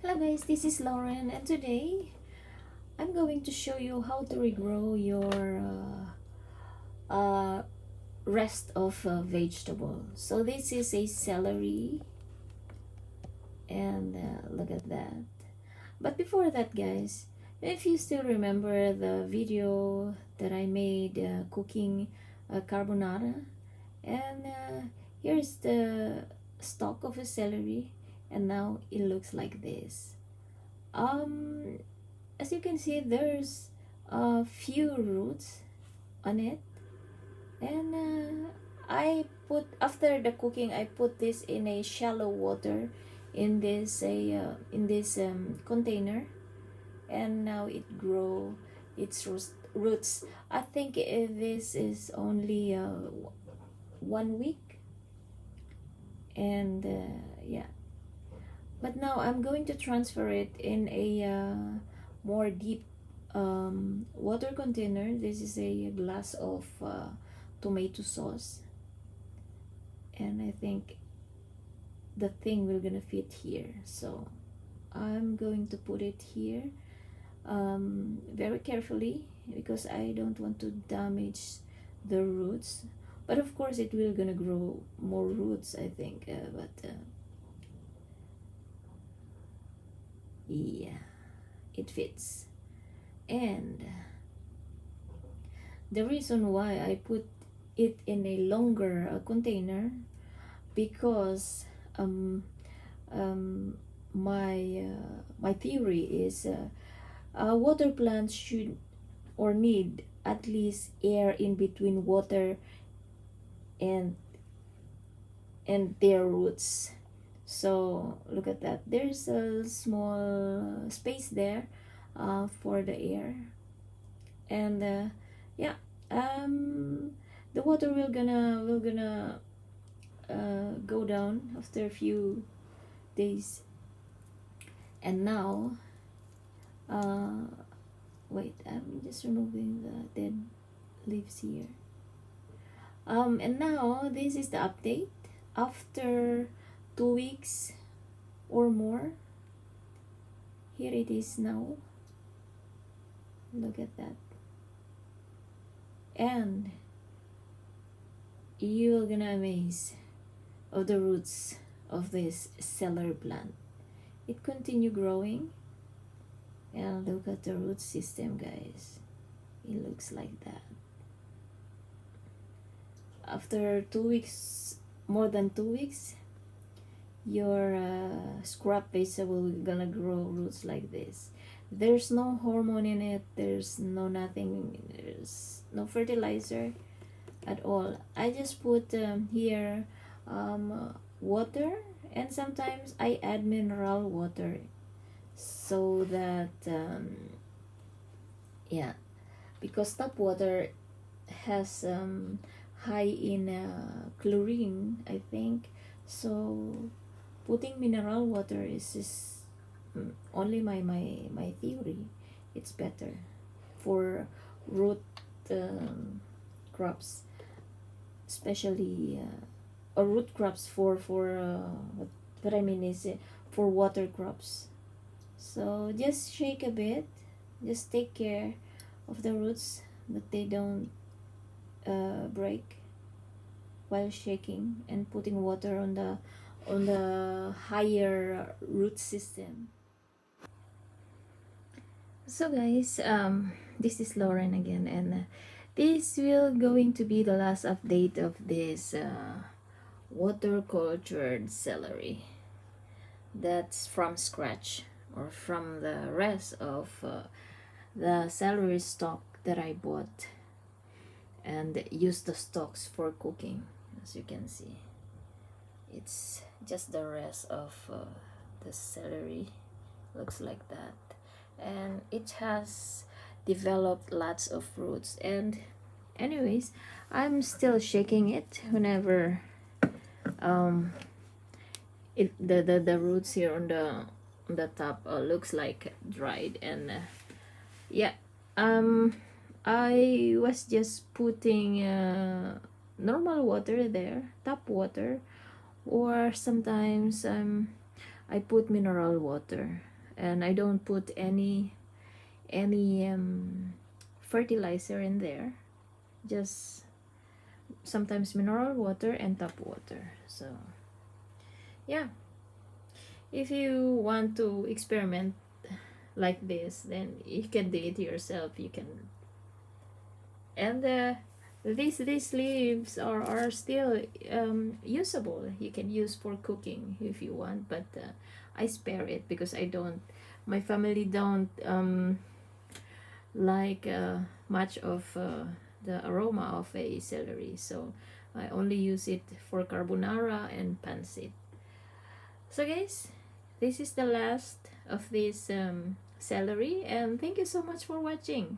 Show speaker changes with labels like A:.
A: Hello guys, this is Lauren, and today I'm going to show you how to regrow your rest of vegetable. So this is a celery, and look at that. But before that guys, if you still remember the video that I made cooking carbonara, and here's the stalk of a celery, and now it looks like this. um as you can see, there's a few roots on it, and I put, after the cooking, I put this in a shallow water in this container, and now it grow its roots. I think this is only 1 week, and yeah. But now I'm going to transfer it in a more deep water container. This is a glass of tomato sauce, and I think the thing will gonna fit here. So I'm going to put it here very carefully, because I don't want to damage the roots. But of course it will gonna grow more roots, I think, yeah, it fits. And the reason why I put it in a longer container, because my theory is water plants should or need at least air in between water and their roots. So look at that, there's a small space there for the air, and yeah, the water will gonna go down after a few days. And now wait, I'm just removing the dead leaves here. And now this is the update after 2 weeks or more. Here it is now. Look at that. And you're gonna amaze of the roots of this celery plant. It continue growing, and look at the root system, guys. It looks like that. After 2 weeks, more than 2 weeks, your scrap vegetable will gonna grow roots like this. There's no hormone in it, there's no nothing, there's no fertilizer at all. I just put here water, and sometimes I add mineral water, so that yeah, because tap water has high in chlorine, I think. So putting mineral water is only my theory. It's better for root crops, especially or root crops for what I mean is for water crops. So just shake a bit, just take care of the roots that they don't break while shaking and putting water on the higher root system. So guys, this is Lauren again, and this will going to be the last update of this water cultured celery that's from scratch, or from the rest of the celery stock that I bought and use the stalks for cooking. As you can see, it's just the rest of the celery, looks like that, and it has developed lots of roots. And anyways, I'm still shaking it whenever the roots here on the top looks like dried. And yeah, I was just putting normal water there, tap water, or sometimes I put mineral water, and I don't put any fertilizer in there. Just sometimes mineral water and tap water. So yeah, if you want to experiment like this, then you can do it yourself. You can, and these leaves are still usable. You can use for cooking if you want, but I spare it because I don't. My family don't like much of the aroma of a celery, so I only use it for carbonara and pancit. So guys, this is the last of this celery, and thank you so much for watching.